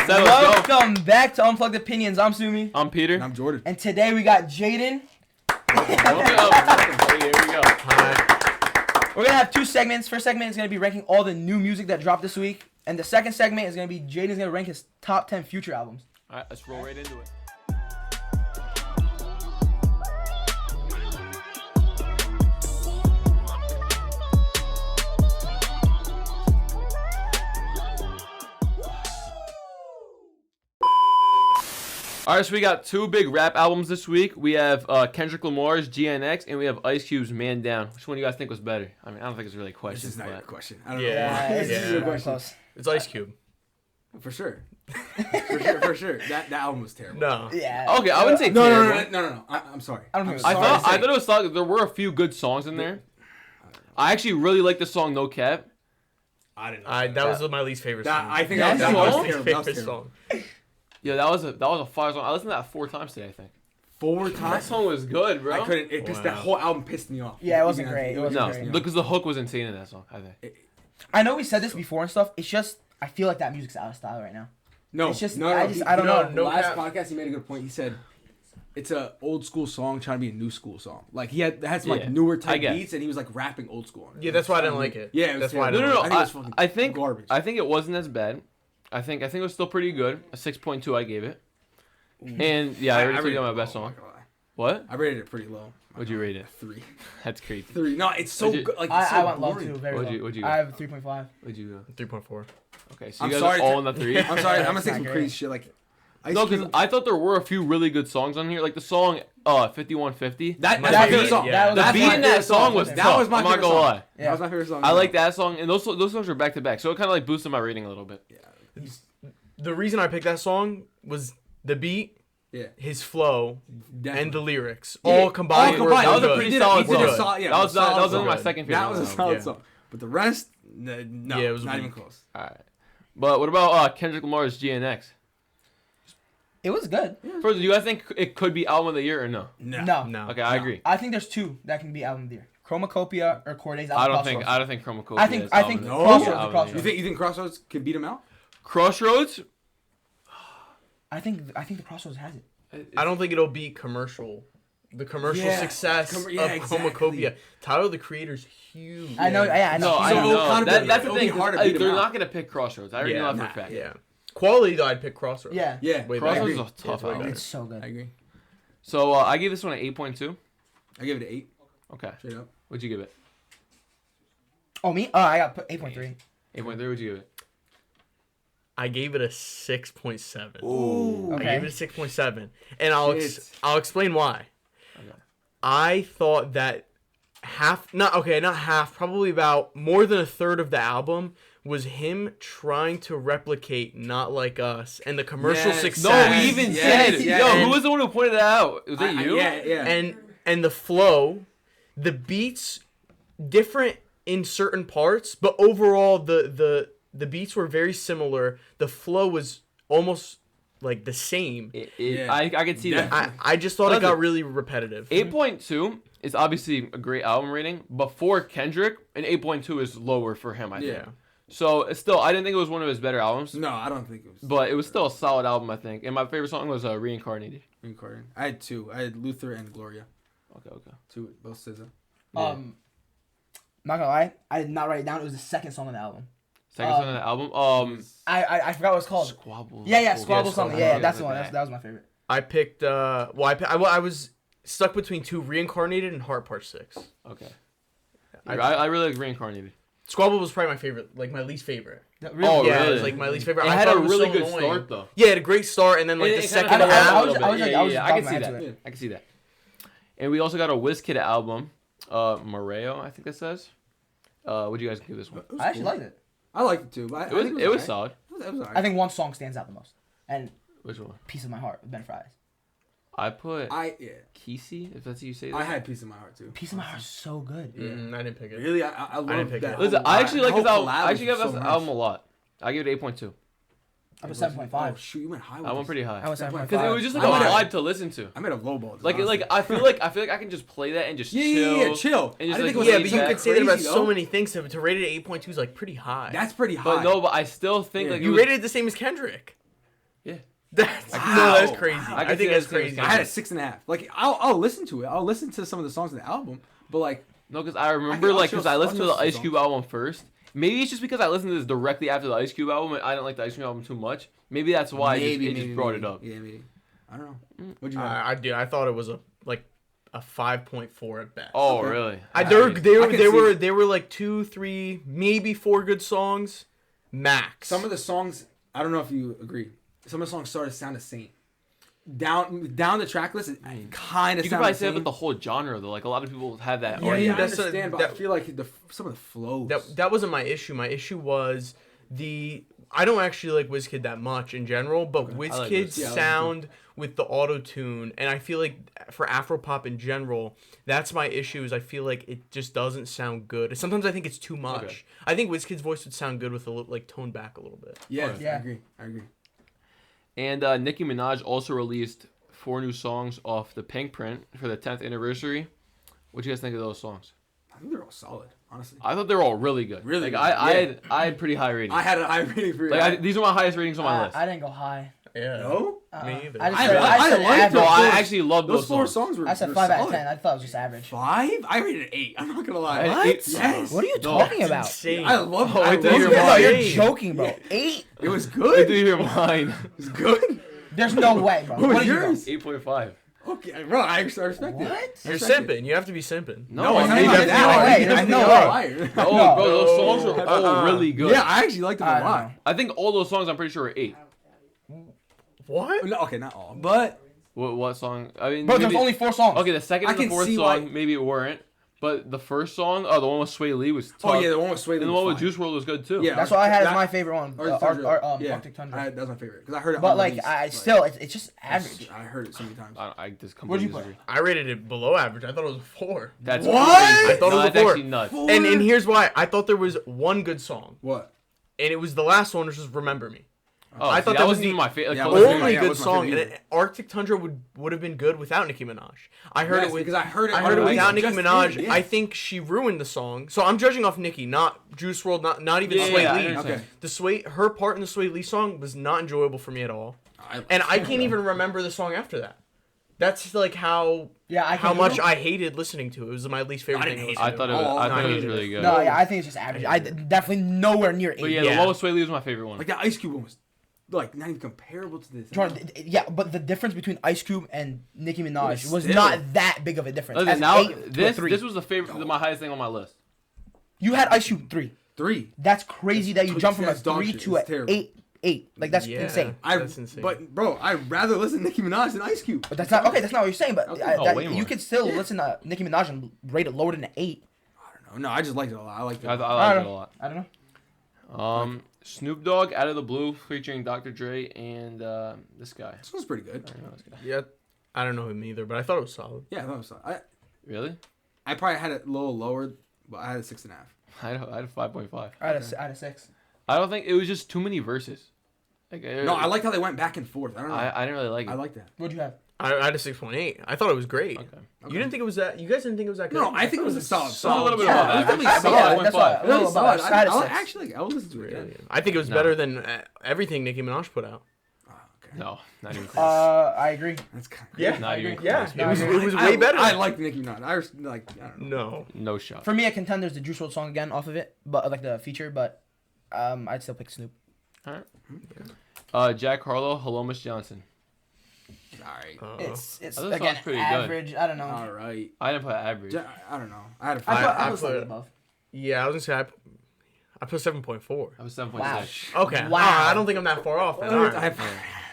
All set, let's go. Welcome back to Unplugged Opinions. I'm Sumi. I'm Peter. And I'm Jordan. And today we got Jaden. Welcome. Here we go. Hi. We're going to have two segments. First segment is going to be ranking all the new music that dropped this week. And the second segment is going to be Jaden's going to rank his top 10 future albums. All right, let's roll right into it. All right, so we got two big rap albums this week. We have Kendrick Lamar's GNX, and we have Ice Cube's Man Down. Which one do you guys think was better? I mean, I don't think it's really a question. This is not your question. I don't know. This is your question. It's Ice Cube. For sure. for sure. That album was terrible. No. Yeah. Okay, I wouldn't say terrible. No. I'm sorry. I thought it was solid. There were a few good songs in there. I actually really like the song No Cap. I didn't know. That was my least favorite song. I think that was my least favorite song. Yeah, that was a fire song. I listened to that 4 times today, I think. 4 times? That song was good, bro. I couldn't. That whole album pissed me off. Yeah, it wasn't great. Because the hook was insane in that song, I think. I know we said this before and stuff. It's just, I feel like that music's out of style right now. No, it's just, no. I don't know. Last podcast, he made a good point. He said, it's a old school song trying to be a new school song. Like, he had some like newer type beats, and he was like rapping old school. Yeah, that's why I didn't like it. Yeah, that's why I didn't like it. No. I think garbage. I think it wasn't as bad. I think it was still pretty good. A 6.2 I gave it. And yeah, I already got my best song. What? I rated it pretty low. What'd you rate it? 3. That's crazy. 3. No, it's so good. Like, it's so I went low boring. too. Very low. What'd you go? I have 3.5. What'd you go? 3.4. Okay, so you guys are all in the 3. I'm sorry. I'm gonna say Not some great. crazy shit. Like, No, because I thought there were a few really good songs on here. Like the song 5150. That's my favorite song. The beat in that song was tough. That was my I'm not favorite gonna song. lie. That was my favorite song. I like that song, and those songs were back to back, so it kind of like boosted my rating a little bit. Yeah. The reason I picked that song was the beat, his flow, and the lyrics all combined. That was a pretty solid song. That was my second favorite. That was a solid song. But the rest, no, it was not even close. All right. But what about Kendrick Lamar's GNX? It was good. First, do you guys think it could be album of the year or no? No. Okay, I agree. I think there's 2 that can be album of the year. Chromacopia or Corday's album. I don't think Chromacopia. I think Crossroads. You think Crossroads could beat him out? Crossroads? I think the Crossroads has it. I don't think it'll be commercial. The commercial success of Chromacopia. Tyler, the Creator's huge. I know. Yeah, I know. No, I know. That's the It'll be thing. hard to beat him They're out. not gonna pick Crossroads. I already know that for a fact. Yeah. Quality though, I'd pick Crossroads. Yeah. Way Crossroads better. is a tough album. It's so good. I agree. So I gave this one an 8.2. I gave it an 8. Okay. Straight up. What'd you give it? Oh, me? I got 8.3. 8.3. What'd you give it? I gave it a 6.7. Ooh. Okay. I gave it a 6.7, and I'll explain why. Okay. I thought that not half, probably about more than a third of the album was him trying to replicate Not Like Us and the commercial success. No, we even said. Who was the one who pointed that out? Was it you? Yeah. And the flow, the beats, different in certain parts, but overall the beats were very similar. The flow was almost like the same. I could see that. I just thought it got really repetitive. 8.2 is obviously a great album rating, but for Kendrick, an 8.2 is lower for him, I think. Yeah. So it's still, I didn't think it was one of his better albums. No, I don't think it was. But it was still a solid album, I think. And my favorite song was Reincarnated. I had 2. I had Luther and Gloria. Okay. 2, both SZA. Yeah. Not gonna lie, I did not write it down. It was the second song on the album. Second song on the album. I forgot what it's called. Squabble. Yeah, Squabble something. Yeah, that's the one. That was my favorite. I picked. I was stuck between 2: Reincarnated and Heart Part 6. Okay. I really like Reincarnated. Squabble was probably my favorite, like my least favorite. Really? Oh, yeah, really? it was like my least favorite. It I had thought a was really so good annoying. start, though. Yeah, it had a great start, and then like the second kind of half. I can see into that. it. I can see that. And we also got a WizKid album, Moreo, I think it says. What do you guys give this one? I actually liked it. I liked it too. But It was solid. It was alright. I think one song stands out the most, and Which one? "Piece of My Heart" with Ben Fries. I put yeah. Kesey, if that's how you say that. I had Piece of My Heart too. "Piece of My Heart" is so good. I didn't pick it. Really, I love didn't pick that. it. Listen, I actually like this album. I actually got got this album a lot. I give it 8.2. I put 7.5. Oh shoot, you went high. With I went this. pretty high. I went 7.5. Because it was just like I a went vibe to listen to. I made a low ball. Like I feel like I can just play that and just chill. Yeah, chill. And just I like, think it was Yeah, like but you that could say that about crazy, so though. many things. To rate it at 8.2 is like pretty high. That's pretty high. But I still think like you rated it the same as Kendrick. Yeah. That's Wow. no, that's crazy. I I, can think see that's that crazy. I had a 6.5. Like I'll listen to it. I'll listen to some of the songs on the album, but like No, because I remember I'll because I chill- listened to I'll the chill Ice some Cube songs. album first. Maybe it's just because I listened to this directly after the Ice Cube album. And I didn't like the Ice Cube album too much. Maybe that's why it just brought it up. Yeah, maybe. I don't know. What'd you have? I do. I thought it was a 5.4 at best. Oh, Okay. really? They were like 2, 3, maybe 4 good songs, max. Some of the songs, I don't know if you agree. Some of the songs started to sound the same. Down the track list, it kind of You could sounded probably the say it same. with the whole genre though. Like a lot of people have that. Yeah, argument. I that's a- understand, but I that- feel like some of the flows. That wasn't my issue. My issue was I don't actually like WizKid that much in general, but Okay. WizKid's I like Wiz. Yeah, I like sound with the auto tune, and I feel like for Afropop in general, that's my issue. Is I feel like it just doesn't sound good. Sometimes I think it's too much. Okay. I think WizKid's voice would sound good with a little like toned back a little bit. Yeah, Yeah. I agree. And Nicki Minaj also released 4 new songs off the Pink Print for the 10th anniversary. What do you guys think of those songs? I think they're all solid, honestly. I thought they were all really good. Really Like good, I had pretty high ratings. I had a high rating for like these are my highest ratings on my list. I didn't go high. Yeah. No? Me either. I just I said, like- I said I like average. No, I those- actually love Those those 4 songs. songs were I said were 5 out of solid. 10. I thought it was just average. 5? I rated 8. I'm not gonna lie. What? Yes. What are you No, talking That's about? insane. I love. Oh, I I love thought you were it. No, lying. you're Hey. joking, bro. 8? It was I good. do hear mine. It was good. There's no way, bro. What was did you go? yours? 8.5. Okay, bro. I respect it. What? You're Respect it. simping. You have to be simping. No, it's I not mean, even that's that. no I way. think There's no they're way. liar. No, No. bro, those songs are all really good. Yeah, I actually liked them I a don't lot. know. I think all those songs I'm pretty sure are 8. What? No, okay, not all, but What song? I mean, Bro, there's maybe- only 4 songs. Okay, the second I and the can fourth see song, why- maybe it weren't. But the first song, the one with Sway Lee was tough. oh yeah, the one with Sway Lee And the was one with fine. Juice WRLD was good too. Yeah. That's what I had as That- my favorite one. Arctic Tundra. Yeah, Arctic Tundra. That was my favorite because I heard it. But like, unreleased, I like, still, it's just average. I heard it so many times. I just What'd completely you put? disagree. I rated it below average. I thought it was a 4. That's What? crazy. I thought it No, was a that's 4. actually nuts. And here's why. I thought there was one good song, What? and it was the last one, which was "Remember Me." Oh, I see, thought that that was wasn't the even my favorite. Yeah, Like, it wasn't close Only to yeah, my- it good wasn't my song, and favorite Arctic Tundra would have been good without Nicki Minaj. I heard Yes, it with because I heard it. I heard it unreleased. without Nicki Just Minaj. did, yeah. I think she ruined the song. So I'm judging off Nicki, not Juice WRLD, not even Yeah, Sway yeah, I Lee. understand. Okay. Her part in the Sway Lee song was not enjoyable for me at all, I- and I can't even remember the song after that. That's like how Yeah, I how can- much I hated listening to it. It was my least favorite I thing. didn't to hate listen I to. thought it Oh, was, I no, thought I it was hated really it. good. No, yeah, I think it's just average. I definitely nowhere near 8. But yeah, Yeah. the one with Sway Lee was my favorite one. Like that Ice Cube one was like not even comparable to this. Jordan, yeah, but the difference between Ice Cube and Nicki Minaj But was still. not that big of a difference. Listen, As now 8 to a this 3. this was the favorite, my highest thing on my list. You had Ice Cube 3. 3. That's crazy that you jumped from a That's dog 3 shit. to It's a terrible. 8. Like that's Yeah. insane. That's insane. But bro, I'd rather listen to Nicki Minaj than Ice Cube. But that's not okay. That's not what you're saying. But Okay. Oh, way more. you could still listen to Nicki Minaj and rate it lower than an 8. I don't know. No, I just liked it a lot. I liked it. I a lot. liked don't it a know. lot. I don't know. Snoop Dogg, Out of the Blue, featuring Dr. Dre and this guy. This one's pretty good. I don't know this guy. Yeah, I don't know him either, but I thought it was solid. Yeah, I thought it was solid. Really? I probably had it a little lower, but I had a 6.5. I had a 5.5. I had a 6. I don't think it was just too many verses. Like, No, I liked how they went back and forth. I don't know. I didn't really like it. I like that. What'd you have? I had a 6.8. I thought it was great. Okay. You didn't think it was that? You guys didn't think it was that good? No, I think it was a solid It song. was a little bit Yeah, above it was average. definitely I solid. went That's five. why- Really little solid. above. I had a I 6. actually, I would listen to it again. I think it was No. better than everything Nicki Minaj put out. Oh, okay. No, not even close. I agree. That's kind of Yeah, Not even yeah. close. It was way better. I like Nicki Minaj. I was like, I don't know. No. No shot. For me, a contender's the Juice WRLD song again off of it, but like the feature. But I'd still pick Snoop. Jack Harlow, Hello Miss Johnson. Alright. It's I thought that again sounds pretty good. average. I don't know. Alright. I didn't put average. I don't know. I had a I 5. put slightly above. Yeah, I was gonna say I put 7.4. I was 7.6. Wow. Okay. Wow. I don't think I'm that far off. Then. All right. I had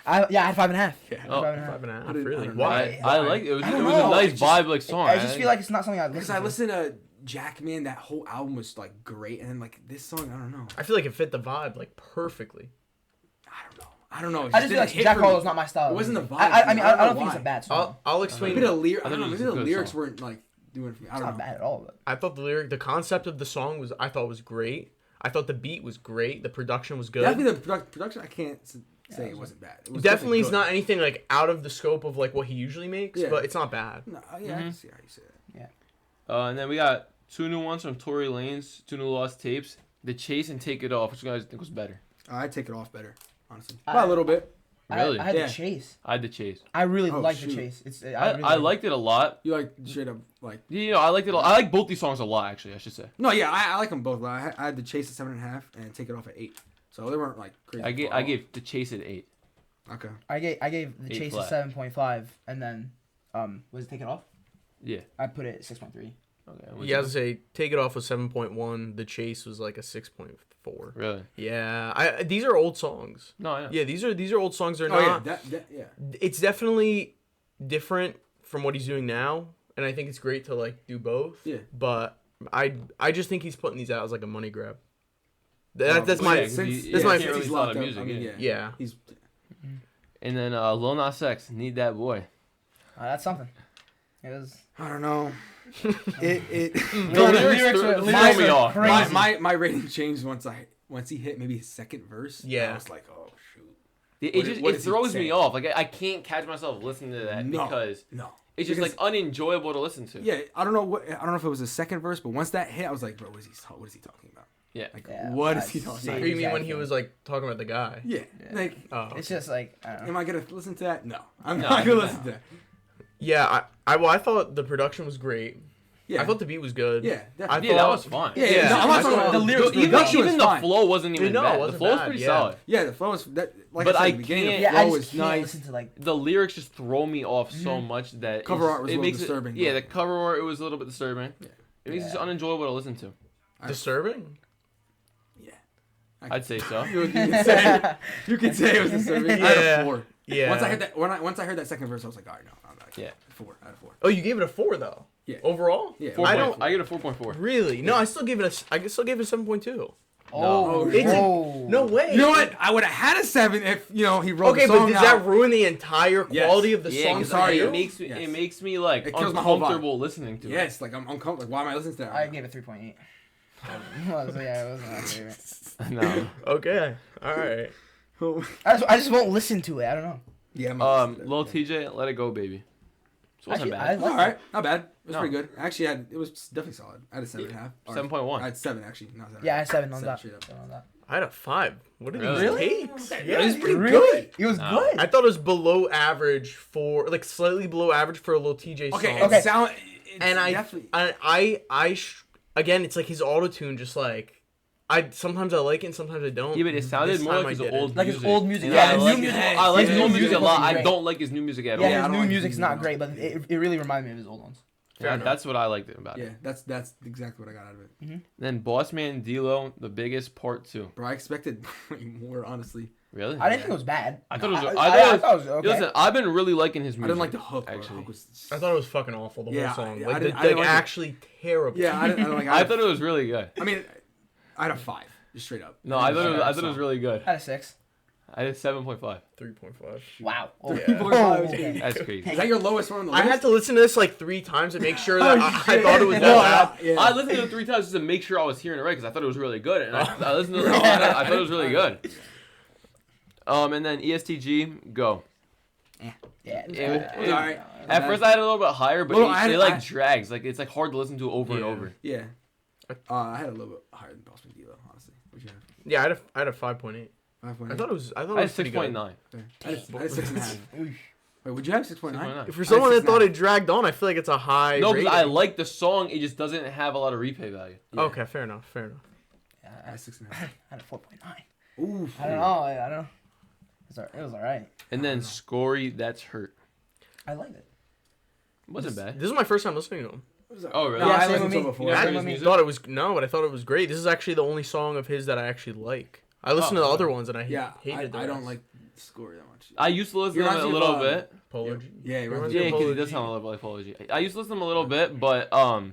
I had 5.5. Yeah. Oh. 5.5. 5.5. I didn't- Really? I don't know. Why? I like it. It was, I it don't was know. a nice It just- vibe like song. I just feel like it's not something I'd Because listen I to. listened to Jackman, that whole album was like great, and then like this song, I don't know. I feel like it fit the vibe like perfectly. I don't know. It I just feel like didn't hit Jack for me. Harlow's not my style. It wasn't the vibe. I mean, I I don't don't know think it's a why. bad song. I'll explain. Maybe the lyric. I I thought don't know. it was Maybe a the good lyrics song. weren't like doing it for me. I It's don't not know. bad at all. But I thought the concept of the song was. I thought was great. I thought the beat was great. The production was good. Definitely the production. I can't say it wasn't bad. It was Definitely, it's good. not anything like out of the scope of like what he usually makes, Yeah. but it's not bad. No, yeah, I can see how you say it. And then we got 2 new ones from Tory Lanez, 2 new lost tapes. The Chase and Take It Off. Which you guys think was better? I take it off better, honestly. I- By a little bit. Really? I had Yeah. the chase. I had the chase. I really Oh, like the shoot. chase. It's I liked it a lot. You like straight up like? You know, I liked it. I like both these songs a lot, actually. I should say. No, yeah, I like them both. I had the chase at 7.5 and take it off at 8. So they weren't like crazy. I gave the chase at 8. Okay. I gave the 8 chase flat. a 7.5, and then was it taken off? Yeah. I put it at 6.3. Okay. Yeah, I was say take it off was 7.1. The chase was like a 6.4. Really? Yeah, these are old songs. No, I know. Yeah, these are old songs. They're Oh not. yeah, It's definitely different from what he's doing now, and I think it's great to like do both. Yeah. But I just think he's putting these out as like a money grab. That's Well, my yeah, 'cause he- that's yeah, my he can't really he's sell the locked up. music, I mean, yeah. yeah. He's And then Lil Nas X, Need That Boy. That's something. It was. I don't know. it The lyrics threw me off. crazy. my rating changed once he hit maybe his second verse. Yeah. I was like, oh shoot. It is he throws me saying? off. Like I can't catch myself listening to that No. because No. it's just Because- like unenjoyable to listen to. Yeah, I don't know if it was the second verse, but once that hit, I was like, bro, what is he talking about? Yeah. Like, Yeah, what is I he talking see. about? What do you mean when he Exactly. was like talking about the guy? Yeah, like, Oh, It's just like I don't know. am I gonna listen to that? No, I'm No, not gonna no. listen to that. yeah. I thought the production was great. Yeah, I thought the beat was good. yeah, definitely. Yeah, that was fun. Yeah, Yeah. no, I'm not I talking about thought- the lyrics. Even, production even was the fine. flow wasn't even No, it bad. The wasn't flow was bad, pretty yeah. solid. Yeah, the flow was that. Like But I said, I at the beginning, can't- the Yeah, flow I just was can't nice. listen to like. The lyrics just throw me off so much that Cover art was a little makes disturbing, Yeah, but- the cover art it was a little bit disturbing. Yeah. It makes it unenjoyable to listen to. Disturbing. Yeah, I'd say so. you can say it was disturbing. I had Yeah. a 4. Yeah. Once I heard that second verse, I was like, all right, no, I'm not. Yeah. 4 out of 4. Oh, you gave it a 4 though. Yeah. Overall. Yeah. I I don't- get a 4.4. Really? No, I still gave it a 7.2. Oh, it's a- whoa. No way. You know what? I would have had a 7 if he wrote Okay, the but song does out. that ruin the entire quality of the Yeah, song? 'cause sorry, it you. makes me Yes. it makes me like It kills my whole vibe. uncomfortable listening to it. Yes, like I'm uncomfortable. Like, why am I listening to that? I gave it 3.8. So yeah, it wasn't my favorite. No. Okay. All right. I just won't listen to it. I don't know. Yeah, I'm not listening to Lil that. TJ, Let It Go, Baby. It wasn't Actually, bad. I All right, not bad. It was No. pretty good. Actually, it was definitely solid. I had a 7.5. Or- 7.1. I had 7 actually. Not 7. Yeah, I had 7 on that. Straight up. 7 on that. I had a 5. What are these Really? takes? Yeah, it's pretty Really? good. It was No. good. I thought it was below average for like slightly below average for a little TJ song. Okay, Okay. it sound. It's And definitely. again, it's like his auto tune. Just like sometimes I like it and sometimes I don't. Yeah, but it sounded This more time like I his didn't. old Like his music. old music. And Yeah, I his like new it. music- I like his his new new music music a lot. wasn't I great. don't like his new music at Yeah, all. I his don't new like music's his not music. great, but it really reminded me of his old ones. Fair enough. That's what I liked about Yeah, it. that's exactly what I got out of it. Then Boss Man D-Lo, The Biggest Part 2. Bro, I expected way more, honestly. Really? I didn't think it was bad. I thought it was. I I thought it was okay. Listen, I've been really liking his I music. didn't like the hook. Bro. The Actually, hook was, I thought it was fucking awful. The Yeah, whole song, I like didn't like it. actually terrible. yeah, I didn't like. I thought it was really good. I mean, I had a 5, just straight up. No, I didn't thought like it was really good. I had a 6. I did 7.5. 3.5. Wow. Oh, Yeah. 3.5 is okay. That's crazy. Is that your lowest one on the I list? had to listen to this like 3 times to make sure that Oh, I shit. thought it was No, that bad. yeah. I listened to it 3 times just to make sure I was hearing it right because I thought it was really good, and I listened to it. I thought it was really good. And then ESTG, Go. Yeah. It- Alright. At first, I had it a little bit higher, but Little- it drags. Like it's like hard to listen to over and Yeah. over. Yeah. I had a little bit higher than Boss Man D-Lo, honestly. What'd you have? Yeah, I had a 5.8. 5.8? I thought it was. I thought I it had was pretty good. 6.9. Okay. I had 6.5. Oof. Wait, would you have 6.9? 6.9. For someone that 6.9. thought it dragged on, I feel like it's a high. No, because rating. I like the song. It just doesn't have a lot of replay value. Yeah. Okay, fair enough. Fair enough. Yeah, I had 6.5. I had a 4.9. Oof. I don't know. I don't know. It was alright. And then Scory, That's Hurt. I liked it. It wasn't bad. This is my first time listening to him. Oh, really? No, Yeah, I same listened with to it me. before. You never I heard his mean, music? Thought it was but I thought it was great. This is actually the only song of his that I actually like. I listened to the other ones and I Yeah, hated the I don't rest. like Scory that much. I used to listen He to him reminds a me of, little bit. Polo. Yeah, he reminds Yeah, me because of he Polo does G. sound a little like Polo G. I used to listen to him a little bit, but I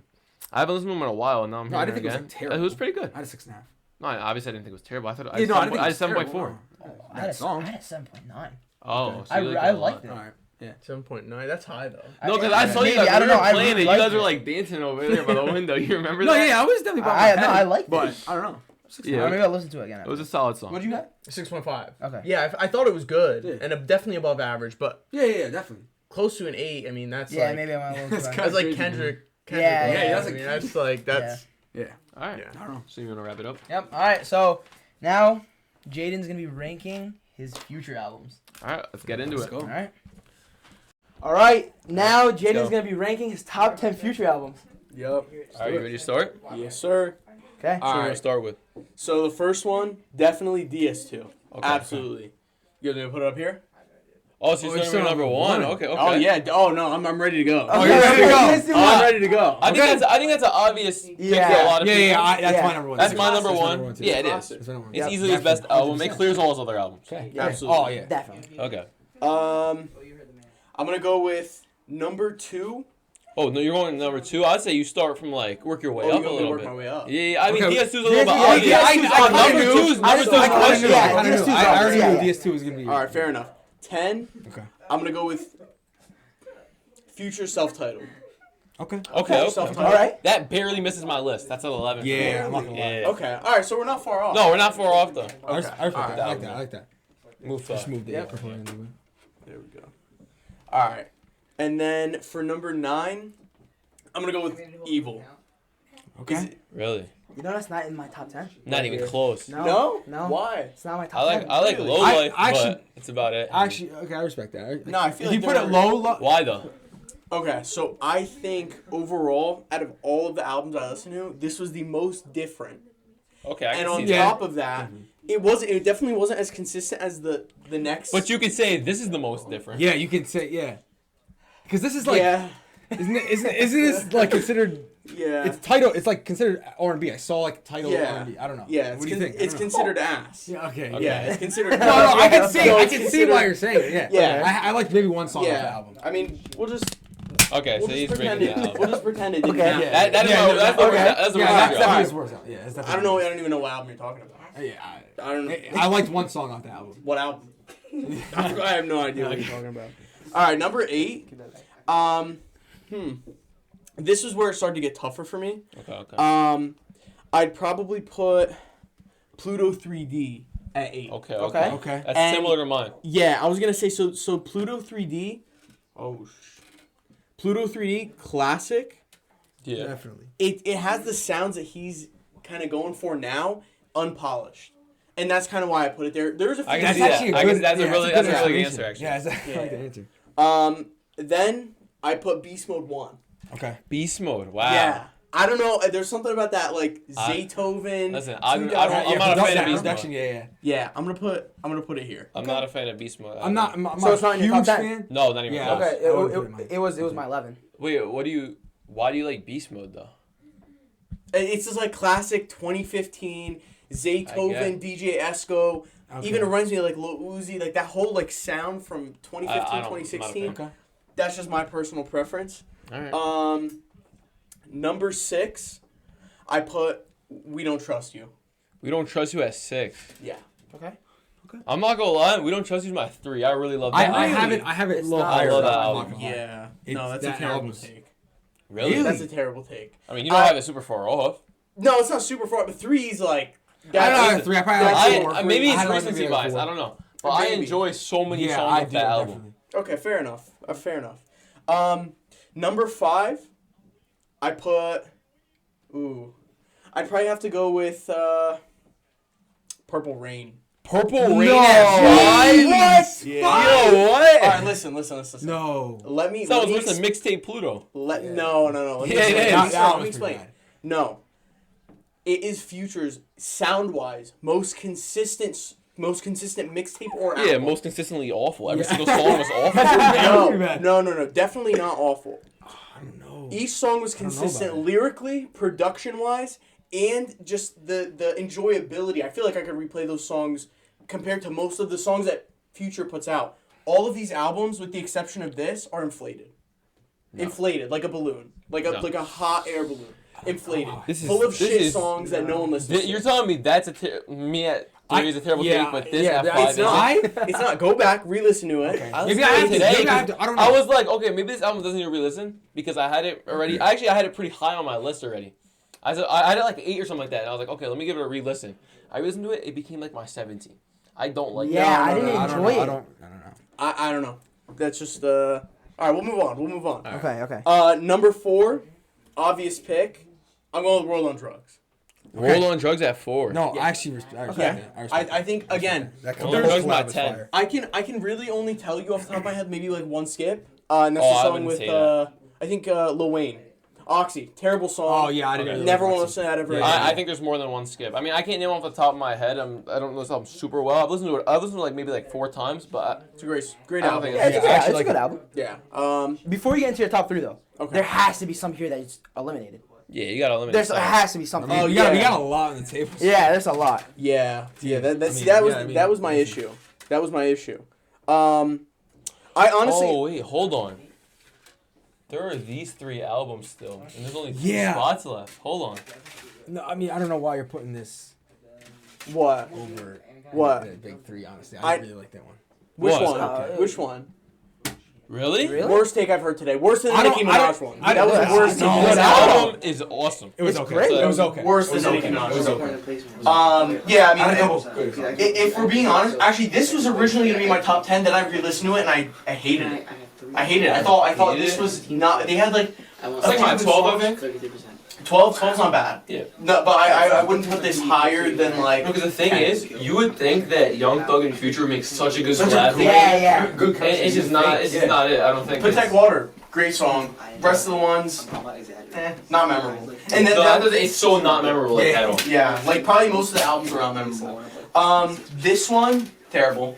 haven't listened to him in a while, and now I'm No, I hearing didn't it think it was, again. like, terrible. It was pretty good. I had a 6.5. No, obviously I didn't think it was terrible. I thought I Yeah, had no, I didn't think it was 7.4. terrible. I had a song. 7.9. Oh, so I you I a lot. liked it. All right. Yeah. 7.9. That's high though. No, because I saw you Maybe, guys I don't we know. were I playing really it. You liked guys were it. like dancing over there by the window. You remember No, that? yeah, I was definitely. I liked but it. I don't know. Yeah. Maybe I'll listen to it again. It was a solid song. What did you got? 6.5. Okay. Yeah, I thought it was good Yeah. and definitely above average, but Yeah, definitely. close to an 8. I mean, that's Yeah, like maybe I went a little That's too high. kinda that's like crazy, Kendrick. Yeah, level. yeah, that's I like mean, that's like that's. Yeah. All right. Yeah. I don't know. So you want to wrap it up? Yep. All right. So now Jaden's gonna be ranking his future albums. All right, let's get into it. Go. All right. All right. Now Jaden's go. gonna be ranking his top 10 future albums. Yep. All right, you ready to start? Yes, sir. Okay. So All we're gonna right. start with. So the first one, definitely DS2. Okay. Absolutely. You gonna put it up here? Oh, so you're it's starting with still number one. Okay. Oh yeah. Oh no, I'm ready to go. Oh, you're ready to go. Let's do I'm it. ready to go. I think that's an obvious pick Yeah. for a lot of people. That's Yeah. my number one. That's too. my number That's one. too. Yeah, it is. Classic. That's my number one. It's Yep. easily his best Definitely. album. It clears all his other albums. Okay. Yeah. Absolutely. Oh yeah. Definitely. Okay. I'm gonna go with number 2. Oh no, you're going to number 2. I'd say you start from like work your way Oh, up you a want me to little work bit. my way up? Yeah, I mean Okay. DS2's a little bit Yeah, obvious. yeah, Oh, number knew. 2's I number just 2's I kinda question. knew. Yeah, I DS2 's already obvious. knew Yeah. DS2 was gonna be. All right, fair enough. 10. Okay. I'm gonna go with Future self-titled. Okay. All right. That barely misses my list. That's at 11. for me. Yeah, I'm not gonna lie. Yeah. Okay. All right, so we're not far off. No, we're not far off though. Okay. I like that. I like that. Move Just up. move the Yep. purple in a little bit. There we go. All right, and then for number 9, I'm gonna go with Evil. Okay. Really? You know that's not in my top 10. Not even close. No. Why? It's not my I top like 10. I like Really? low life, actually- but it's about it. Actually, okay, I respect that. No, I feel if you like put it they're- low, Why though? Okay, so I think overall, out of all of the albums I listened to, this was the most different. Okay, I And can on see that. top of that, it definitely wasn't as consistent as the next. But you could say this is the most different. yeah, you can say yeah. Because this is like, yeah, isn't this like considered? yeah, It's title. It's like considered R&B. I saw like title Yeah. R&B. I don't know. yeah. What do you think? I It's don't know. considered ass. Yeah. Okay. Okay. Yeah, it's considered. No, I can see. No, I it's can see considered- why you're saying it. Yeah. Yeah. I liked maybe one song off the Yeah, album. I mean, we'll just Okay, so he's pretend breaking it We'll out. just pretend it didn't Okay. happen. That is Yeah, what- no, that's the okay. worst. That's the Yeah, worst. that's album. definitely his worst album. Yeah, it's I definitely. don't know. I don't even know what album you're talking about. Yeah, I don't know I liked one song off the album. what album. I have no idea what you're talking about. All right, number 8. This is where it started to get tougher for me. Okay. I'd probably put Pluto 3D at 8. Okay. Okay. Okay. That's And- similar to mine. Yeah, I was gonna say so. Pluto 3D. Pluto 3D classic. Yeah. Definitely. It has the sounds that he's kind of going for now, unpolished, and that's kind of why I put it there. There's a few. I can That's see that. actually a I guess good- that's a yeah, really that's a good good answer actually. Yeah, I Yeah. like the answer. Then I put Beast Mode 1. Okay. Beast mode. Wow. Yeah. I don't know. There's something about that, like I- Zaytoven. Listen, I'm Two not Dots- a fan of production- Beast production, Mode. yeah. Yeah, I'm gonna put it here. I'm not a fan of Beast mode. I'm not So it's not a in your top huge 10? fan. No, not even Yeah. close. Okay. I wouldn't put it in mine. It was my 11. Wait, why do you like Beast mode though? It's just like classic 2015 Zaytoven, DJ Esco. Okay. Even reminds me of like Lil Uzi, like that whole like sound from 2015, I'm not a 2016. fan. Okay. That's just my personal preference. All right. Number 6, I put We Don't Trust You. We Don't Trust You at 6. Yeah. Okay. I'm not gonna lie. We Don't Trust You is my 3. I really love that. I album. have it It's a little not- higher. I love but that I'm album. not gonna lie. Yeah. It's- No, that's a that terrible album's- take. Really? That's a terrible take. I mean, you don't have it super far off. No, it's not super far, but 3's like. I don't know. I have 3. I probably That's like it. 4. Maybe I it's had like recency maybe like bias. 4. I don't know. But I Maybe. enjoy so many Yeah, songs I of do that album. definitely. Okay, fair enough. Fair enough. Number 5, I put. Ooh. I'd probably have to go with Purple Rain. Purple Rain. No. What? Yeah. Yo, what? All right, listen. No. Let me. That was let me worse than mixtape Pluto. No. Let Yeah, me it is. explain. That Let me was explain. pretty bad. No. It is Future's sound-wise most consistent mixtape or album. Yeah, most consistently awful. Every Yeah. single song was awful. Pretty bad. No. Definitely not awful. I don't know. Each song was I don't know consistent about it. lyrically, production-wise, and just the enjoyability. I feel like I could replay those songs compared to most of the songs that Future puts out. All of these albums, with the exception of this, are inflated. No. Inflated, like a balloon. Like a hot air balloon. Inflated. Full of shit songs that no one listens to. You're telling me that's me at 3 is a terrible yeah, take, but this yeah, at that- 5 It's is not. It's not. Go back, re-listen to it. Okay. I Maybe listened I to it have to. today Maybe I have 'cause to. I don't know. I was like, okay, maybe this album doesn't need to re-listen because I had it already. I had it pretty high on my list already. I had it like 8 or something like that, and I was like, okay, let me give it a re-listen. I listened to it, it became like my 17. I don't like Yeah, that. I didn't I don't enjoy know. it. I don't know. I don't know. That's just all right, we'll move on. Okay. Number 4, obvious pick. I'm going with World on Drugs. Roll on Drugs at 4. No, Yeah. I actually respect that. I think again, that Roll on Drugs my 10. I can really only tell you off the top of my head maybe like one skip, and that's the I song wouldn't with say that. I think Lil Wayne, Oxy, terrible song. Oh yeah, I didn't. Okay. Really Never like want to Oxy. listen to that ever. Yeah. again. I think there's more than one skip. I mean, I can't name off the top of my head. I don't know this album super well. I've listened to it. I've listened to it like maybe like 4 times, but It's a great I don't album. think Yeah, it's a Yeah, good, I it's actually a like good it. album. Yeah. Before you get into your top 3 though, Okay. there has to be some here that is eliminated. yeah, you gotta eliminate. There some. has to be something. I mean, Oh, we yeah. got a lot on the table. Yeah, there's a lot. Yeah. That I mean, that was yeah, I mean, that was my issue. That was my issue. I honestly. Oh wait, hold on. There are these 3 albums still, and there's only 2 Yeah. spots left. Hold on. No, I mean, I don't know why you're putting this What? over What? the big 3. Honestly, I- I really like that one. Which What? one? Which one? Really? Really? Worst take I've heard today. Worse than the I don't- Nicki I Minaj don't- one. I That don't- was I- the worst. no, take This I've no. ever heard. album is awesome. It was It's okay. great. It was okay. Worse It was than okay. Nicki Minaj. It was okay. Yeah, I had a I couple mean, good songs. if we're being honest, actually, this was originally gonna be my top 10. Then I re-listened to it and I hated it. I hated it. I thought Hated this it? was not. They had like It's like my 12, I think. 12. 12's not bad. Yeah. No, but I wouldn't put this higher than like. Because the thing is, you would think that Young Thug and Future make such a good Such a collab. great- Yeah. Good And it's just not. It's just not it. I don't think. Protect it's- Water, great song. Rest of the ones, not memorable. And then It's so not memorable like, at all. yeah, like probably most of the albums are not memorable. This one, terrible.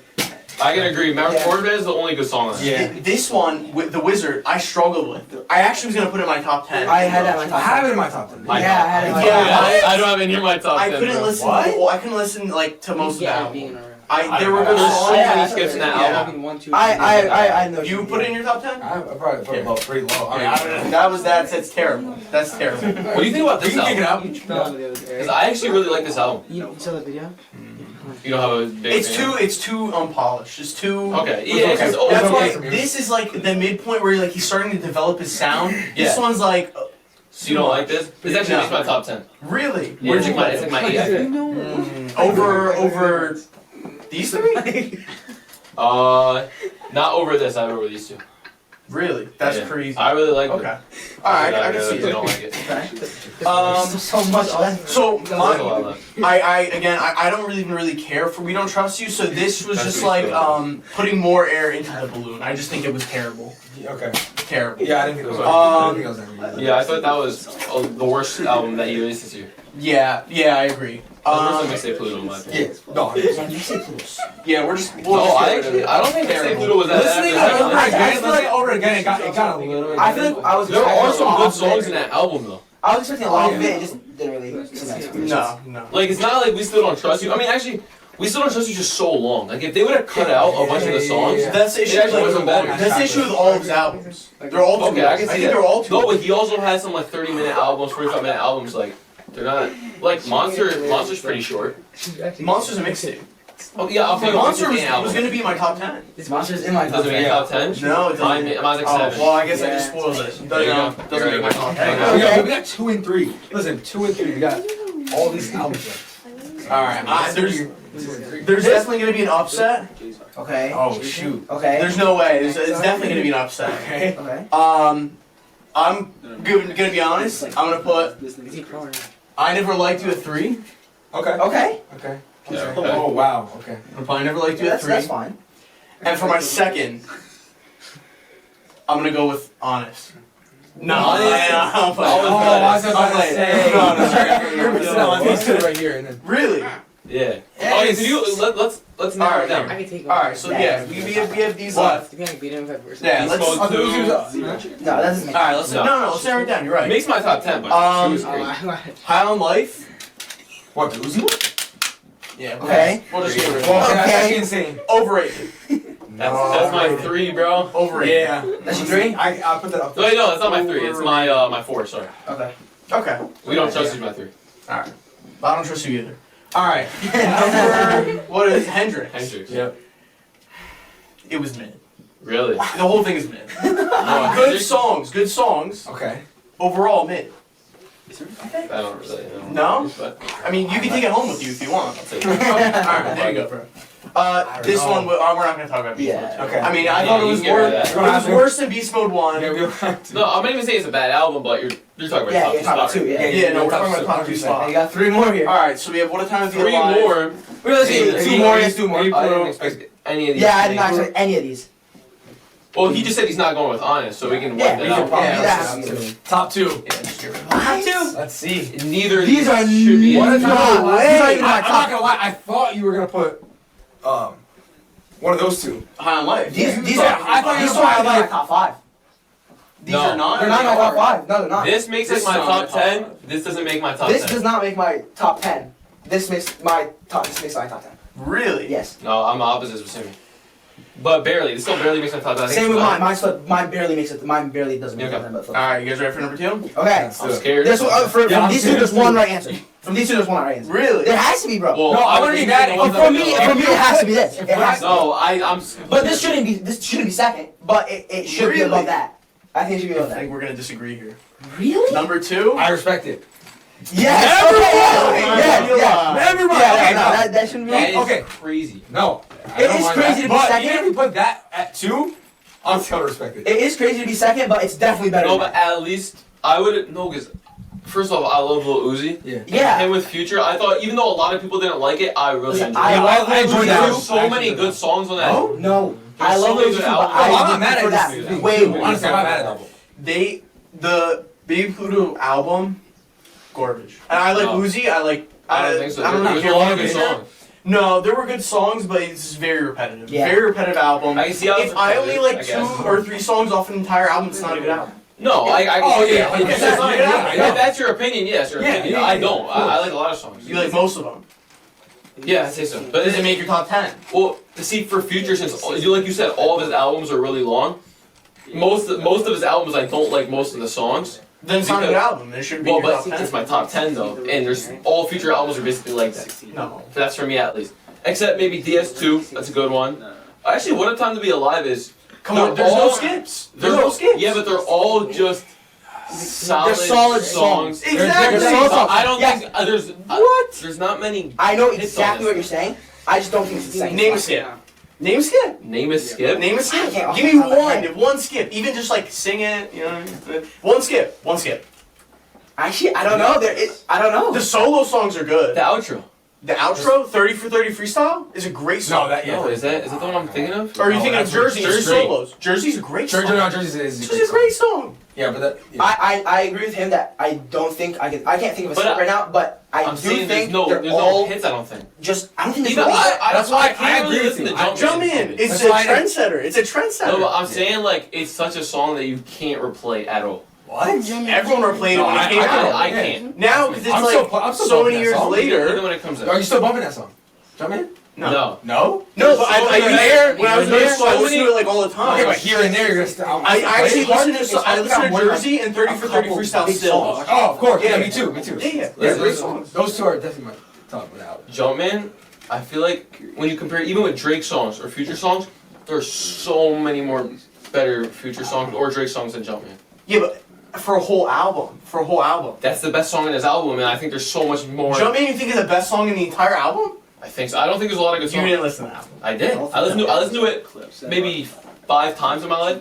I can agree. Yeah. Quarterback is the only good song on it. Yeah. This one with the Wizard, I struggled with. I actually was gonna put it in my top 10. I had that in my I top have 10. it in my top 10. Yeah, I had it in my Yeah, top 10. I don't have it in my top 10. I couldn't bro. listen. What? I couldn't listen like to most of the album. I There were don't good know. There's so songs. Yeah, many skips in that yeah. album. I know. You put it in your top 10? I probably put it low, pretty low. I mean, I don't know. That's terrible. That's terrible. What do you think about You this can kick it album? out. Because I actually really like this album. You saw the video? You don't have a big fan? It's too unpolished. It's too. Okay. It was Yeah, it's okay. just oh, That's it's why okay. this is like the midpoint where like he's starting to develop his sound. This Yeah. one's like So you don't like this? It's actually No. just my top 10. really. Yeah, Where'd it's you like put my it? 8, I think. Over these three? Not over this. I have over these 2. Really? That's Yeah. crazy. I really like Okay. it. Alright, I can see I it. don't like it. So much left. So There's a lot my, left. I don't really care for We Don't Trust You, so this was That's just pretty like cool. putting more air into the balloon. I just think it was terrible. Okay. Terrible. Yeah, I didn't think it was. I didn't think it was that good. Yeah, I thought that was the worst album that he released this year. Yeah, I agree. That was the mixtape Pluto in my opinion. Yeah. No. Yeah, we're just. No, I don't think mixtape Pluto was that Listening bad. to it over again, I feel like over again, it got a little. I feel like I was. There are some good off songs it. in that album though. I was expecting a lot of it. It just didn't really. No. Like it's not like We Still Don't Trust You. I mean, actually, We Still Don't Trust You just so long. Like if they would have cut out a bunch of the songs, Yeah. That's the issue. it actually wasn't better. That's the issue with all of his albums. They're all too Okay, long. I can see think that. they're all too No, long. but he also has some like 30-minute albums, 45-minute albums. Like they're not like Monster's pretty short. Monster's a mixtape. Oh yeah, I'll take Monster was album. gonna be in my top 10. This monster's in my top Does it make 10. top 10? No, it doesn't. Mine's like Oh, 7. well, I guess I just spoiled it. There you go. Doesn't make my top 10. Okay. Yeah, we got 2 and 3. Listen, 2 and 3. We got all these albums left. Alright, there's definitely gonna be an upset. Okay. Oh shoot. Okay. There's no way. It's definitely gonna be an upset. Okay. Okay. I'm gonna be honest. I'm gonna put I Never Liked You at 3. Okay. Okay. Okay. Yeah, okay. Oh wow. Okay. I'm put I Never Liked You at That's 3. fine. And for my second, I'm gonna go with Honest. No, Honest? I'm playing. Oh, I was about to playing. say. No, no. You're missing out on these 2 right here, and then. Really? Yeah. Okay, so let's narrow it down. I can take one. Alright, so yeah, we have these left. You can beat him if I versus. Yeah, Beast let's. Mode Alright, 2. No, that doesn't make let's. No. No, let's narrow it down. You're It right. makes my top 10, but Um, two is great. High on Life. What? The Uzi one? Yeah. Okay. We'll just get rid of Well, it. that's Okay. actually insane. Overrated. That's my 3, bro. Overrated. Yeah. That's your 3? I'll put that up. No, wait, no, that's not my 3. It's my 4. Sorry. Okay. Okay. We Don't Trust You is my 3. Alright. I don't trust you either. Alright. Number. What is Hendrix? Hendrix. Yep. It was mid. Really? The whole thing is mid. No, Good Hendrix? songs. Good songs. Okay. Overall mid. I don't really know. No? But I mean, you can take it home with you if you want. I'll take it. Alright, there you go, bro. This know. one, we're not gonna talk about Beast Yeah, Mode 2. okay. I mean, Yeah, I thought it you was can get rid of that. worse. It was worse than Beast Mode 1. Yeah, we don't have to. No, I'm not even saying it's a bad album, but you're talking about Yeah, top you're talking about spot. 2, yeah. Yeah, no, we're talking about two. top 2 spot. You got 3 more here. All right, so we have What a Time to Be 3 Alive. more. We're gonna see Hey, 2 more. Let's do more. I didn't expect any of these. Yeah, I did not expect any of these. Well, he just said he's not going with Honest, so we can Yeah, wipe we that can out. probably Yeah, do let's that. do Top 2. Yeah, just get rid of it. Top 2? Let's see. Neither of These are should be. What a No time. way. These aren't even I'm my not top. Gonna lie. I thought you were gonna put one of those two. High on Life. These Yeah, are I thought you these were are talking my about- top 5. These No. are not? They're not my top 5. No, they're not. This makes This it my is not top my top 10. This doesn't make my top This 10. does not make my top 10. This makes my top 10. Really? Yes. No, I'm the opposite of Simi. But barely. This still barely makes my top 10. I think Same it's with fine. mine. Mine barely makes it. Mine barely doesn't make Okay. top 10. But flip. All right, you guys ready for number 2? Okay. I'm scared. This one, Yeah, from I'm these two, scared there's too. one right answer. From these two, there's one right answer. Really? There has to be, bro. Well, No, I was wouldn't thinking need that. the ones for that me, we for know. me, it has to be this. It has to. No, I'm. But this shouldn't be. This shouldn't be second. But it should be Really? above that. I think it should be I above that. think we're going to disagree here. Really? Number 2? I respect it. Yes. Never Okay, mind. yeah. Never mind. Yeah, Okay, no, no. that shouldn't be. That is Okay. crazy. No. I It don't is mind crazy that. to be But second. even if you put that at 2, I'm still respect it. It is crazy to be second, but it's definitely better. No, than but at least I would no, because first of all, I love Lil Uzi. Yeah. Yeah. And with Future, I thought even though a lot of people didn't like it, I really Listen, enjoyed I it. love I enjoyed that. There's so many good songs on that. No? No, There's I so love many those good two, but albums. I I'm not would mad at prefer this that movie. way more. Honestly, I'm not mad at that. The Baby Pluto album, garbage. And I like No. Uzi. I don't think so. I don't There's really a care lot what of good it is. songs. No, there were good songs, but it's very repetitive. Yeah. Very repetitive album. I can see how it's If I only like repetitive, I 2 guess. or 3 songs off an entire album, it's not a good album. No, I Oh, can see yeah, it. like, It's that's not not good. good. Yeah, I know. If that's your opinion, yes, your Yeah, opinion. yeah, I yeah, don't. of I course. like a lot of songs. You like most of them. Yeah, I'd say so. But Does it make your top 10? well, see, for Future, since like you said, all of his albums are really long. Most of his albums, I don't like most of the songs. Then it's not a good Because- album. It should be Well, your but top 10. it's my top 10 though, and there's all Future albums are basically like that. No. That's for me at least. Except maybe DS2, that's a good one. Actually, What a Time to Be Alive is. Come on, they're there's no all- skips. There's no skips. Yeah, but they're all just solid, solid songs. Exactly. They're solid songs. I don't Yes. think there's What? there's not many. I know Hits on exactly this. what you're saying. I just don't think it's the same. Name a skip. Name a skip. Name a skip. Name a I skip. can't- Give me off the top of my one. head. One skip. Even just like sing it. You know. One skip. One skip. Actually, I don't know. There is. I don't know. The solo songs are good. The outro. The outro, 30 for 30 freestyle, is a great song. No, that No, is that the one I'm thinking of? Or are you No, thinking of that's Jersey? Jersey's Jersey great. solos. Jersey's a great song. Jersey's Jersey's a great song. Yeah, but that. Yeah. I agree with him that I don't think I can't think of a But skip right now, but I I'm do saying think there's they're no all hits. I don't think. just. I don't think Even there's no. That's why I can't agree really with listen you. to Jump Jump In. in. It's That's a why I didn't- trendsetter. It's a trendsetter. No, but I'm saying like it's such a song that you can't replay at all. What? Everyone replayed it No, when it I- came I out. I Yeah. can't. Now, because it's I'm like still- I'm still so bumping many that years song. later. Even when it comes Are out. you still bumping that song? Jump in? No. No. No? No, but I Here and used there, when I was in here middle and school, I there. listened to it like all the time. Okay, but here and there, you're gonna still. I actually listen to It's I hard listen to one of Jersey and 30 a for 30 couple freestyle big still. songs. Oh, of course. Yeah. Yeah, me too. Me too. Yeah, yeah. Listen, Great listen. songs. Those two are definitely my top without. Jumpman, I feel like when you compare even with Drake songs or Future songs, there's so many more better Future songs or Drake songs than Jumpman. Yeah, but for a whole album. For a whole album. That's the best song in his album, and I think there's so much more. Jumpman, you think is the best song in the entire album? I think so. I don't think there's a lot of good You songs. didn't listen to that. I did. I listened to it maybe 5 times in my life.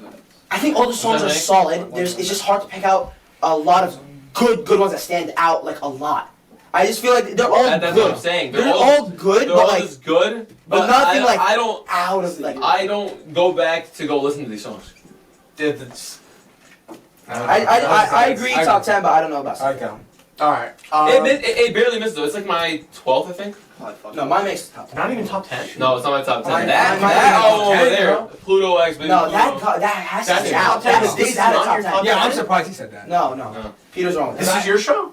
I think all the songs are Okay. solid. It's just hard to pick out a lot of good ones that stand out like a lot. I just feel like they're all That's good. what I'm saying. They're all good, they're but all like just good, but nothing I, like- I don't. out of like. I don't go back to go listen to these songs. I agree top 10, but I don't know about I second. count. Alright. It barely missed though. It's like my 12th, I think. No, mine makes top 10. Not even top 10. No, it's not my top 10. Mine- that mine- that mine- album over 10, there, bro. Pluto X. Baby No, Pluto. that has to That's be your out. top 10? That This stays is out of not top your 10. top Yeah, I'm surprised he said that. No. No. Peter's wrong with This that. is your show?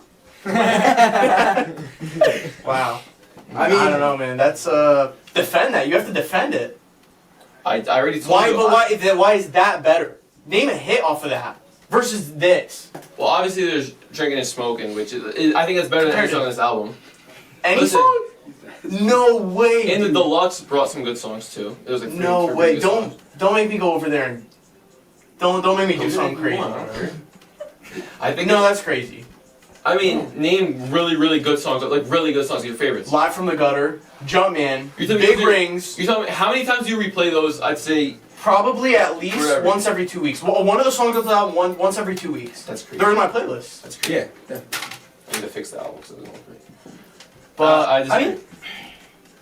Wow. I mean- I don't know, man. That's defend that. You have to defend it. I already told Why? you. But why is that better? Name a hit off of that versus this. Well, obviously there's Drinking and Smoking, which is I think that's better than every song on this album. Any Listen. song? No way. And the dude. Deluxe brought some good songs too. It was like No three way. good Don't songs. don't make me go over there and don't make me do Don't something make me crazy. want. I think No, that's crazy. I mean, name really, really good songs. Like really good songs. Your favorites. Live from the Gutter, Jumpman, You're telling me- Big Rings. You tell me how many times do you replay those? I'd say Probably at least Forever. once every 2 weeks. Well, one of the songs of the album once every 2 weeks. that's crazy. They're in my playlist. That's crazy. Yeah. I need to fix the album. So it's not great. But I mean,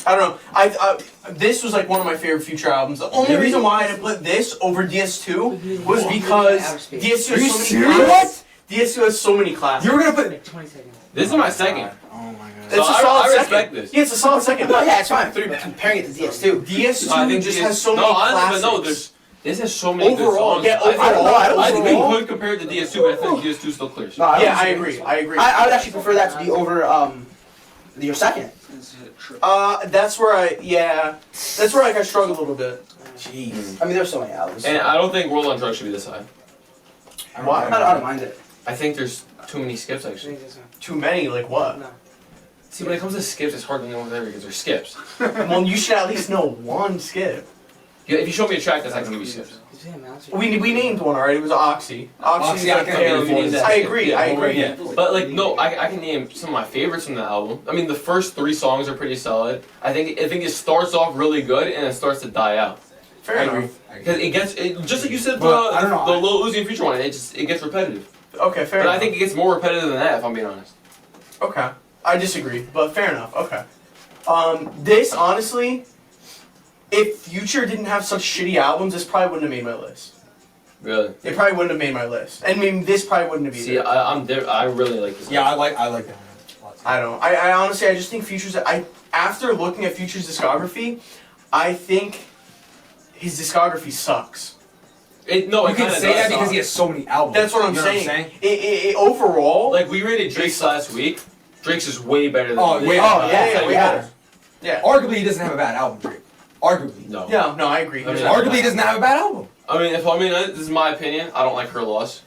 I don't know. I this was like one of my favorite Future albums. The only reason why I had to put this over DS2 was because DS2 Are you has so many serious? classics. DS2 has so many classics. You were gonna put. 20 seconds. This is my second. Oh my god. It's So a solid I second. respect this. Yeah, it's a solid second. No, yeah, it's fine. But comparing it to DS2. DS2 I think just DS has so no, many honestly, classics. but no, this has so many Overall, good songs. yeah, overall, I think we overall. could compare it to DS2, but I think DS2 still clears. No, Yeah, I agree. I agree. I would actually prefer that to be over your second. That's where that's where like I struggle a little bit. Jeez. I mean, there's so many albums. And I don't think World on Drugs should be this high. Why? I don't mind it. I think there's too many skips actually. Too many, like what? See, when it comes to skips, it's hard to know what they're because they're skips. Well, you should at least know one skip. Yeah, if you show me a track, that's not gonna be skips. We named one already. It was Oxy. Oxy's Oxy, like okay, terrible. you need that I skip. agree. Yeah, I agree. Yeah, but like no, I can name some of my favorites from the album. I mean, the first 3 songs are pretty solid. I think it starts off really good and it starts to die out. Fair I enough. agree. Because just like you said, But, I don't know, the Lil Uzi and Future one, it gets repetitive. Okay, fair But enough. I think it gets more repetitive than that, if I'm being honest. Okay. I disagree, but fair enough. Okay. This honestly, if Future didn't have such shitty albums, this probably wouldn't have made my list. Really. It probably wouldn't have made my list, and maybe this probably wouldn't have See, either. I really like this. Yeah, I like that one. I don't. I honestly, I just think Future's. After looking at Future's discography, I think his discography sucks. You You can say that because he has so many albums. That's what I'm You know saying. It overall, Like we rated Drake's last week. Drake's is way better than. Oh, this. way oh yeah, way way better. Yeah. Arguably, he doesn't have a bad album, Drake. Arguably. No. Yeah. No, I agree. I mean, Arguably, he doesn't have a bad album. This is my opinion. I don't like Her Loss.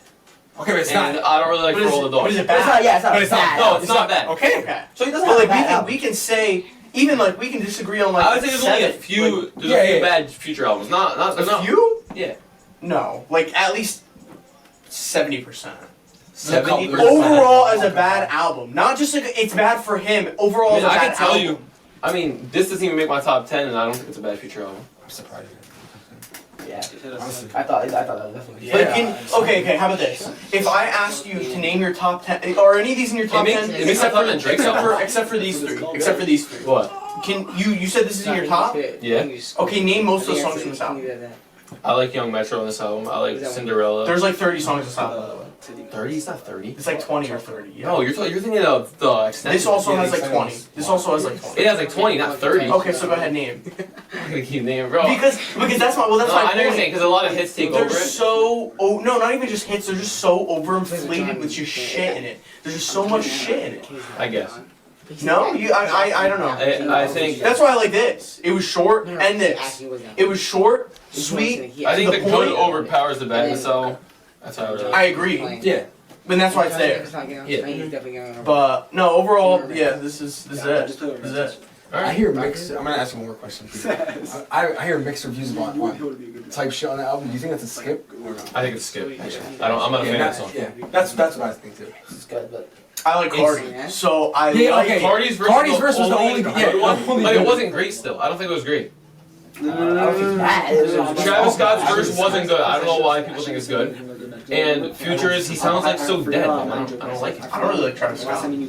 Okay, but it's And not. I don't really like But For is All the it, but Dogs. is it But it's bad? not. Yeah, it's not. But it's not- bad. No, it's not bad. Okay. Okay. So he doesn't But have like a bad album. we can say even like we can disagree on like. I would say there's only a 7, few. like, There's yeah, a few yeah. bad Future albums. Not. There's a not. few? Yeah. No, like at least 70%. 70%. Overall, as a bad album, not just like it's bad for him. Overall, I as mean, a I bad can tell album. you. I mean, this doesn't even make my top 10, and I don't think it's a bad Future album. I'm surprised. Yeah. Honestly. I thought that was definitely. But Yeah. okay. How about this? If I asked you to name your top 10, or any of these in your top 10, it makes my top 10 Drake's album. except for these three, except for these three. What? Can you said this is in your top? Yeah. Okay, name most of the songs from this album. I like Young Metro on this album. I like Cinderella. There's like 30 songs on this album. 30? It's not 30. It's like 20 or 30. Yeah. No, you're thinking of the extended. This also Yeah, has the like 20. This also has like 20. It has like 20, not 30. Okay, so go ahead name. I'm gonna keep naming, bro. Because that's my No, my I know what you're point. saying, because a lot of hits take over They're it. so no, not even just hits. They're just so overinflated with just shit in it. There's just so much shit in it. I guess. No, I don't know. I think. That's why I like this. It was short and this. It was short, sweet. I think the the good point- overpowers the bad in this album. That's how I really. I agree, Yeah. and that's why it's there. But no, overall, yeah, this is it. This is it. I hear mixed. I'm gonna ask you one more question. Too. I hear mixed reviews on type shit on the album. Do you think that's a skip? I think it's a skip. Actually. I'm not a fan of that song. Yeah, that's what I think too. It's good, but I like Cardi, so I Yeah, like. okay. Cardi's verse Cardi's was verse was the only good yeah, one, only but good. it wasn't great still. I don't think it was great. I don't think it's bad. It was Travis Scott's verse wasn't good. I don't know why people think it's good. And Future's, he sounds like so dead. Like, I don't like it. I don't really like Travis Scott. You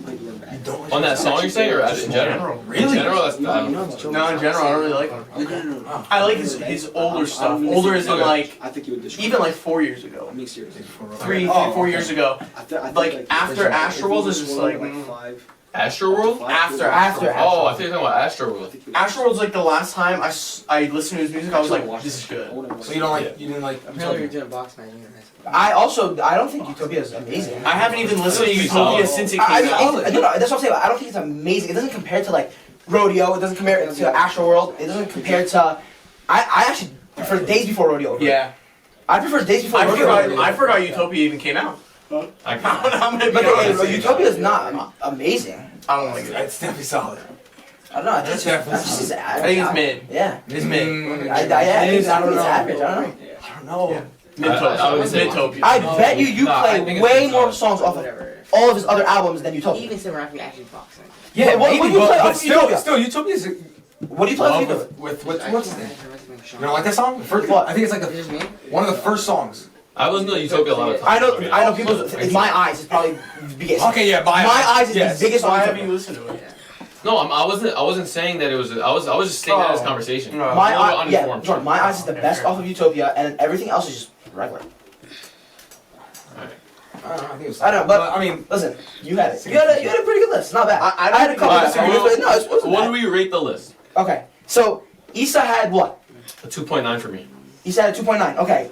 don't like On that song you're saying, or in general? In general, that's I don't know. No, in general, I don't really like him. I like his older stuff. Older as in like I think you would even like 4 years ago, I'm being serious. 4 years ago. Like after Astroworld is just like Astroworld? after. Oh, I think you're talking about Astroworld. Astroworld's like the last time I listened to his music. I was like, this is good. So you don't like you didn't like. Apparently you're doing a box match. I don't think Utopia is amazing. I haven't even listened to It's Utopia solid. since it I came out. mean, no, that's what I'm saying. I don't think it's amazing. It doesn't compare to like Rodeo. It doesn't compare to Astro World. It doesn't compare to. I actually prefer Days Before Rodeo. over it. Yeah, I prefer Days Before I Rodeo. forgot Utopia even came out. I I'm can't. gonna be But honest. Utopia is not amazing. I don't like it. It's definitely solid. I don't know. I think That's it's just I think it's mid. Yeah. It's mid. I think it's average. I don't know. I don't know. Yeah. I would say Midtopia. I bet you No, I think play it's way Utopia. more songs off of all of his other albums than Utopia. Even Summer After actually boxing. Yeah, What do maybe, you play but off Utopia? still, Utopia's. What do you play off Utopia? With what's his name? You don't like that song? The first, What? I think it's like Is this me? one of the first songs. I listen to Utopia a lot of I times. know people. It's My Eyes is probably the biggest. Okay, yeah, My Eyes is yes. the biggest Why song. haven't you listened to it? No, I wasn't saying that it was. I was just saying that as conversation. No. I'm a My little bit Eyes, yeah, uninformed. Jordan, My Eyes is the best off of Utopia, and everything else is just regular. I don't know. I think it was. I don't know, but I mean, listen, you had it. You had a pretty good list. Not bad. I I had a couple Alright, disagreements, but no, it wasn't What bad. do we rate the list? Okay, so Issa had what? A 2.9 for me. Issa had a 2.9. Okay,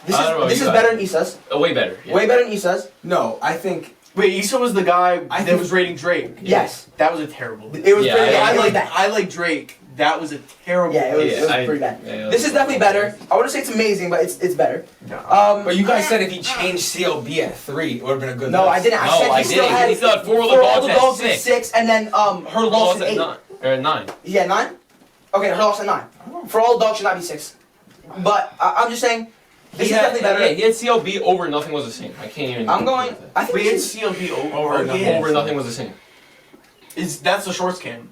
I don't know, this you is guys. better than Issa's. Way better. Yeah. Way better than Issa's. no, I think. Wait, Issa was the guy I that think- was rating Drake. Yes, That was a terrible. it was Yeah, pretty. I I like that. I like Drake. That was a terrible. Yeah, it was, Yeah, it was I- pretty bad. yeah, This is definitely better. I wouldn't say it's amazing, but it's better. But you guys said if he changed CLB at 3, it would have been a good. No, I list. didn't. I No, said I he still didn't. had He still had Four of the For All Dogs the at Dogs at 6. 6, and then her loss at 8. 9. Yeah, 9. Okay, her loss at 9. For All the Dogs should not be 6. But I'm just saying, this is definitely better. Yeah, he had CLB over Nothing Was the Same. I can't even. I'm going. I think We this had is, CLB Over again. Over Nothing Was the Same. That's the shorts cam.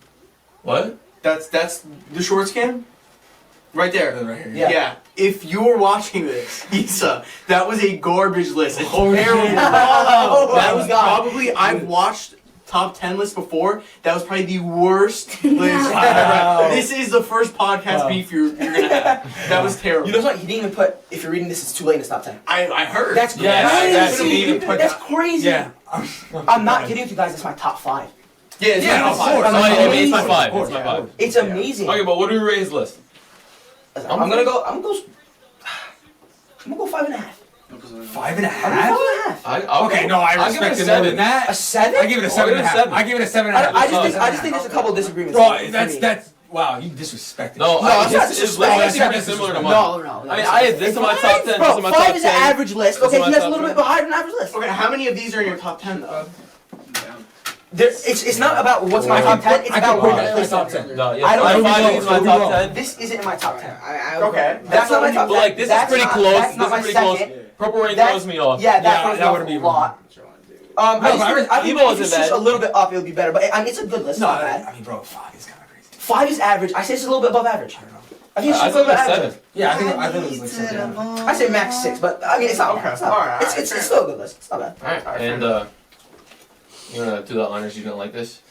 What? That's the shorts cam. Right there. Right here. Yeah. Yeah. If you were watching this, Issa, that was a garbage list. It's terrible. Oh, That my was God. probably I've watched top 10 lists before. That was probably the worst list ever. This is the first podcast beef you're gonna have. That was terrible. You know what? He didn't even put. If you're reading this, it's too late in the top 10. I heard. That's crazy. Yeah, that's- he even put That's that- crazy. Yeah. I'm not kidding with you guys. It's my top 5. yeah, it's Yeah, not of five. course. Oh, yeah, it's my Amazing. 5. It's my 5. It's amazing. Okay, but what do we rate his list? I'm gonna go. I'm gonna go 5.5. 5.5. I'm gonna go 5.5. Okay, no, I I'll give it a respect it more 7. than that. A 7? I give it a I'll give it a 7.5. 7. I give it a 7.5. I just think there's a couple of disagreements. Bro, for that's me. wow, you disrespected. No, No, I it's not his disrespect. list That's is not pretty similar to mine. No. I mean, I had this in my top 10. Bro, This in my 5 top is 10. an average list. This is Okay, my he has a top little 10. bit higher than average list. Okay, how many of these are in your top 10 though? It's not about what's my top 10. It's I about can where put I that in place my top it. 10. No, yeah, I don't my think 5 we is will. my We'll top wrong. 10. This isn't in my top 10. Okay. That's not my top 10. But like, this is That's pretty not- close. That's This not is my pretty close. second. Purple Rain That- throws me off. Yeah, that Yeah, throws that me wouldn't off a be lot. I Evo think if you wasn't switch bad. a little bit up, it would be better. But I mean, it's a good list. No, Not bad. I mean, bro, 5 is kind of crazy. 5 is average. I say it's a little bit above average. I don't know. I think it's I just a little think bit it's average. 7. Yeah, I think it was like 7. I say max 6, but I mean, it's not bad. Okay. It's not Alright, bad. It's still a good list. It's not bad. Alright, and you wanna do the honors? You don't like this?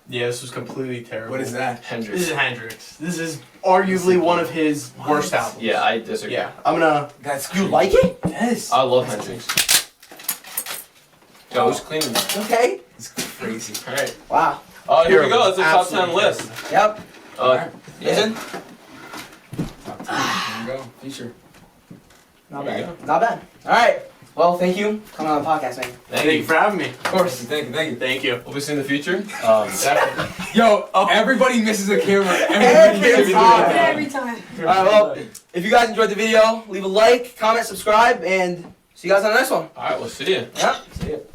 Yeah, this was completely terrible. What is that? Hendrix. This is Hendrix. This is arguably one of his worst albums. Yeah, I disagree. Yeah, I'm gonna. That's You crazy. like it? Yes. I love Hendrix. Yo, who's cleaning that? Okay. It's crazy. Alright. Wow. Here we go. It's a top Absolutely 10 list. Yep. Yeah. Listen. There you go. Feature. Not There you bad. Not bad. All right. Well, thank you for coming on the podcast, man. Thank you for having me. Of course. Thank you. Thank you. We'll be seeing in the future. Yo, everybody misses the camera. Every time. Every time. All right. Well, if you guys enjoyed the video, leave a like, comment, subscribe, and see you guys on the next one. Alright, we'll see you. Yep. See you.